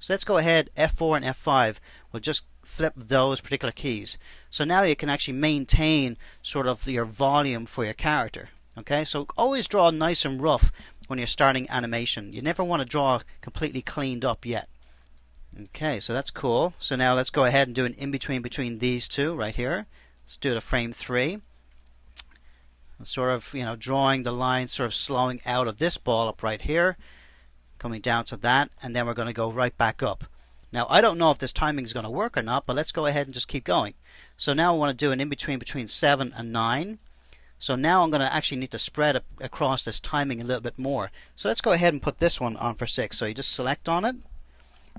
So let's go ahead, F4 and F5. We'll just flip those particular keys. So now you can actually maintain sort of your volume for your character. Okay, so always draw nice and rough when you're starting animation. You never want to draw completely cleaned up yet. Okay, so that's cool. So now let's go ahead and do an in-between between these two right here. Let's do it at frame 3. Sort of, drawing the line, sort of slowing out of this ball up right here, coming down to that, and then we're going to go right back up. Now, I don't know if this timing is going to work or not, but let's go ahead and just keep going. So now I want to do an in-between between 7 and 9. So now I'm going to actually need to spread across this timing a little bit more. So let's go ahead and put this one on for 6. So you just select on it,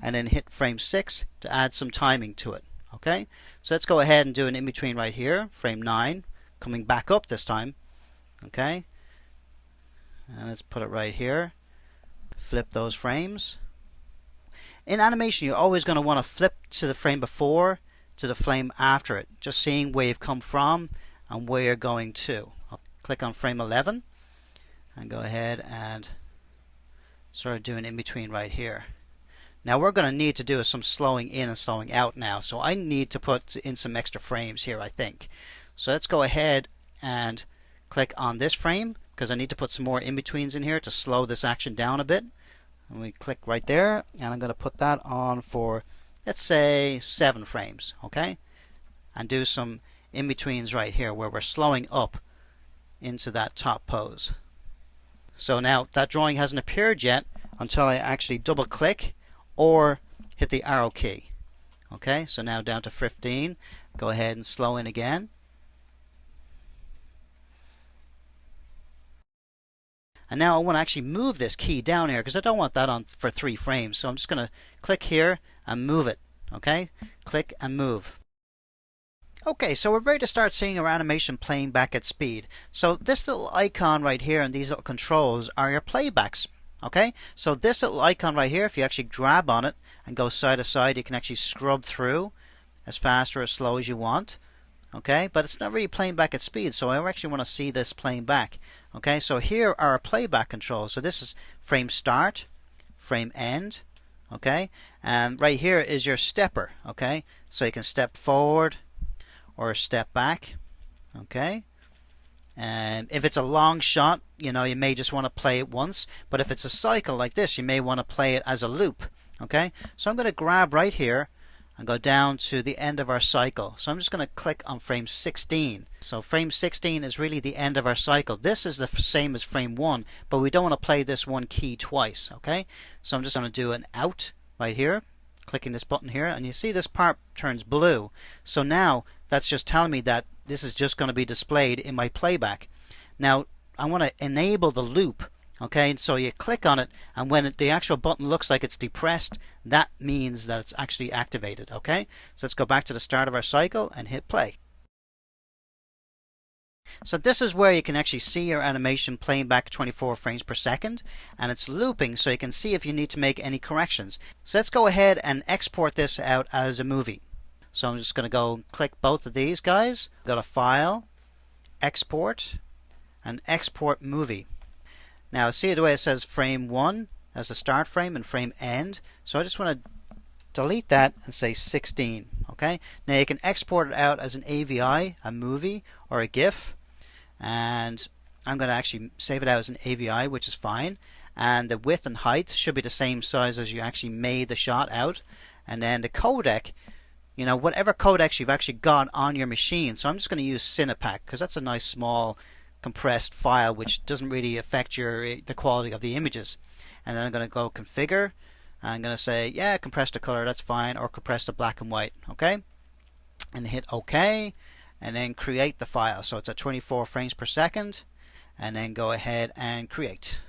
and then hit frame 6 to add some timing to it. Okay, so let's go ahead and do an in-between right here, frame 9, coming back up this time. Okay, and let's put it right here. Flip those frames. In animation, you're always going to want to flip to the frame before to the frame after it, just seeing where you've come from and where you're going to. I'll click on frame 11 and go ahead and sort of do an in-between right here. Now we're going to need to do some slowing in and slowing out now, so I need to put in some extra frames here, I think. So let's go ahead and click on this frame, because I need to put some more in-betweens in here to slow this action down a bit. And we click right there, and I'm going to put that on for, let's say, 7 frames, okay? And do some in-betweens right here where we're slowing up into that top pose. So now that drawing hasn't appeared yet until I actually double click or hit the arrow key. Okay, so now down to 15. Go ahead and slow in again. And now I want to actually move this key down here because I don't want that on for 3 frames. So I'm just going to click here and move it. Okay, click and move. Okay, so we're ready to start seeing our animation playing back at speed. So this little icon right here and these little controls are your playbacks. Okay, so this little icon right here, if you actually grab on it and go side to side, you can actually scrub through as fast or as slow as you want. Okay, but it's not really playing back at speed, so I actually want to see this playing back. Okay, so here are our playback controls. So this is frame start, frame end, okay, and right here is your stepper. Okay, so you can step forward or step back. Okay, and if it's a long shot, you may just want to play it once, but if it's a cycle like this, you may want to play it as a loop. Okay, so I'm going to grab right here and go down to the end of our cycle. So I'm just going to click on frame 16. So frame 16 is really the end of our cycle. This is the same as frame 1, but we don't want to play this one key twice. Okay, so I'm just going to do an out right here, clicking this button here, and you see this part turns blue. So now that's just telling me that this is just going to be displayed in my playback. Now I want to enable the loop. Okay, so you click on it, and when the actual button looks like it's depressed, that means that it's actually activated. Okay, so let's go back to the start of our cycle and hit play. So this is where you can actually see your animation playing back 24 frames per second, and it's looping, so you can see if you need to make any corrections. So let's go ahead and export this out as a movie. So I'm just going to go click both of these guys, go to File, Export, and Export Movie. Now see the way it says frame 1 as the start frame and frame end. So I just want to delete that and say 16. Okay. Now you can export it out as an AVI, a movie, or a GIF. And I'm going to actually save it out as an AVI, which is fine. And the width and height should be the same size as you actually made the shot out. And then the codec, whatever codecs you've actually got on your machine. So I'm just going to use Cinepack because that's a nice small compressed file which doesn't really affect the quality of the images. And then I'm going to go configure. I'm going to say compress the color, that's fine, or compress the black and white. Okay, and hit OK, and then create the file. So it's at 24 frames per second, and then go ahead and create.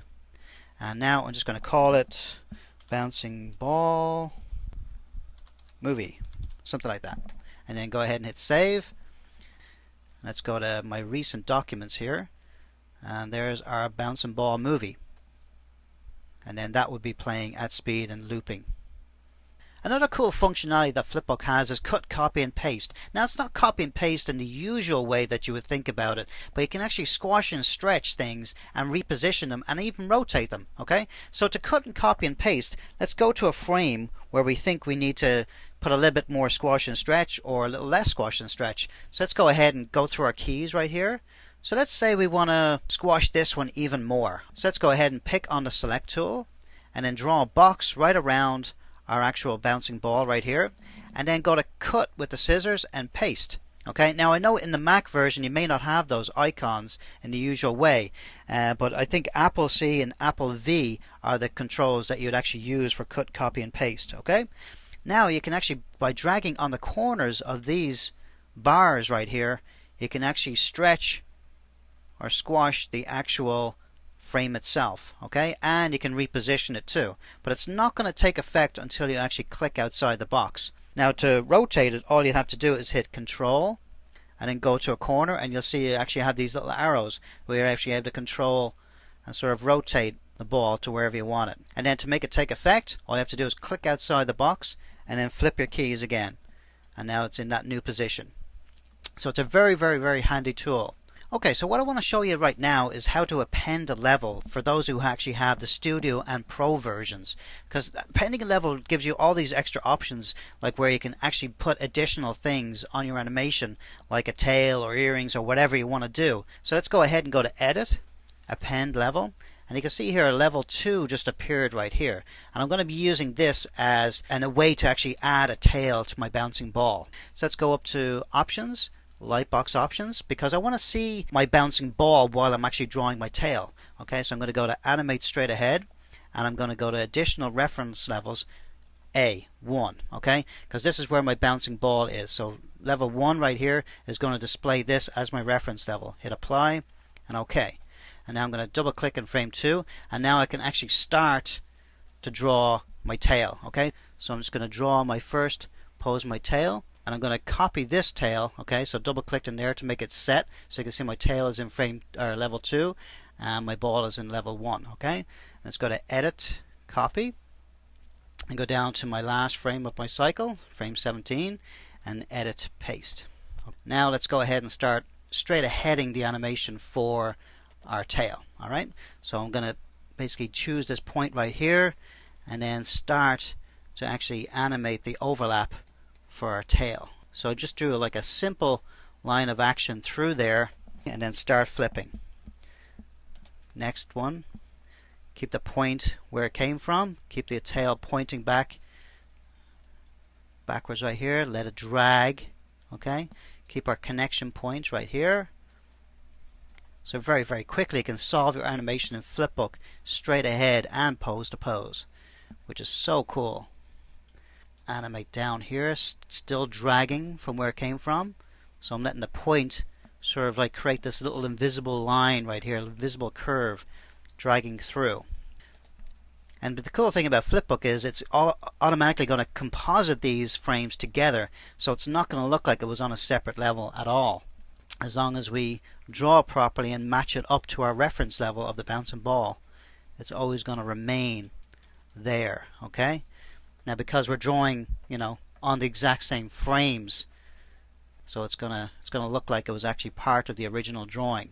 And now I'm just going to call it bouncing ball movie, something like that, and then go ahead and hit save. Let's go to my recent documents here, and there's our bouncing ball movie, and then that would be playing at speed and looping. Another cool functionality that Flipbook has is cut, copy and paste. Now it's not copy and paste in the usual way that you would think about it, but you can actually squash and stretch things and reposition them and even rotate them. Okay, so to cut and copy and paste, let's go to a frame where we think we need to put a little bit more squash and stretch or a little less squash and stretch. So let's go ahead and go through our keys right here. So let's say we want to squash this one even more. So let's go ahead and pick on the select tool and then draw a box right around our actual bouncing ball right here, and then go to cut with the scissors and paste. Okay, now I know in the Mac version you may not have those icons in the usual way, but I think Apple C and Apple V are the controls that you'd actually use for cut, copy and paste. Okay, now you can actually, by dragging on the corners of these bars right here, you can actually stretch or squash the actual frame itself. Okay, and you can reposition it too, but it's not going to take effect until you actually click outside the box. Now to rotate it, all you have to do is hit Control and then go to a corner, and you'll see you actually have these little arrows where you're actually able to control and sort of rotate the ball to wherever you want it. And then to make it take effect, all you have to do is click outside the box and then flip your keys again, and now it's in that new position. So it's a very, very, very handy tool. Okay, so what I want to show you right now is how to append a level for those who actually have the Studio and Pro versions, because appending a level gives you all these extra options, like where you can actually put additional things on your animation, like a tail or earrings or whatever you want to do. So let's go ahead and go to Edit, Append Level, and you can see here level 2 just appeared right here, and I'm going to be using this as a way to actually add a tail to my bouncing ball. So let's go up to Options, Lightbox Options, because I want to see my bouncing ball while I'm actually drawing my tail. Okay, so I'm going to go to Animate Straight Ahead, and I'm going to go to Additional Reference Levels A1, okay, because this is where my bouncing ball is. So level 1 right here is going to display this as my reference level. Hit Apply and OK, and now I'm going to double click in frame 2, and now I can actually start to draw my tail. Okay, so I'm just going to draw my first pose, my tail, and I'm going to copy this tail. Okay, so double click in there to make it set, so you can see my tail is in frame or level 2 and my ball is in level 1. Okay, let's go to Edit, Copy, and go down to my last frame of my cycle, frame 17, and Edit, Paste. Now let's go ahead and start straight aheading the animation for our tail. Alright, so I'm going to basically choose this point right here and then start to actually animate the overlap for our tail. So I just drew like a simple line of action through there and then start flipping. Next one, keep the point where it came from, keep the tail pointing backwards right here, let it drag. Okay, keep our connection point right here. So very, very quickly you can solve your animation in Flipbook straight ahead and pose to pose, which is so cool. Animate down here, still dragging from where it came from. So I'm letting the point sort of like create this little invisible line right here, invisible curve dragging through. And the cool thing about Flipbook is it's automatically going to composite these frames together, so it's not going to look like it was on a separate level at all, as long as we draw properly and match it up to our reference level of the bouncing ball. It's always going to remain there. Okay, now because we're drawing, you know, on the exact same frames, so it's gonna look like it was actually part of the original drawing.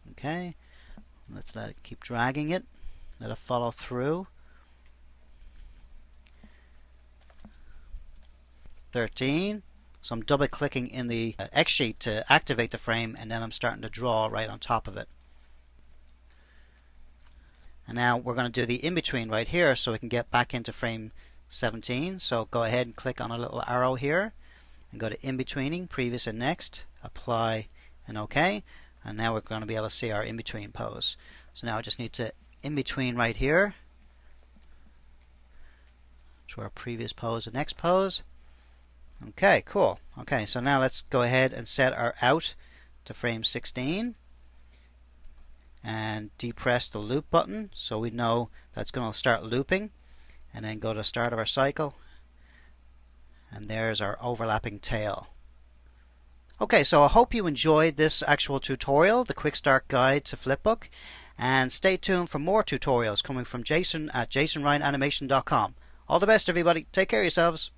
Okay, let's let it keep dragging it, let it follow through. 13. So I'm double clicking in the X sheet to activate the frame, and then I'm starting to draw right on top of it. And now we're going to do the in-between right here so we can get back into frame 17. So go ahead and click on a little arrow here and go to in-betweening, previous and next, apply and OK. And now we're going to be able to see our in-between pose. So now I just need to in-between right here to our previous pose and next pose. Okay, cool. Okay, so now let's go ahead and set our out to frame 16 and depress the loop button so we know that's going to start looping, and then go to start of our cycle, and there's our overlapping tail. Okay, so I hope you enjoyed this actual tutorial, the quick start guide to Flipbook, and stay tuned for more tutorials coming from Jason at jasonryananimation.com. All the best, everybody. Take care of yourselves.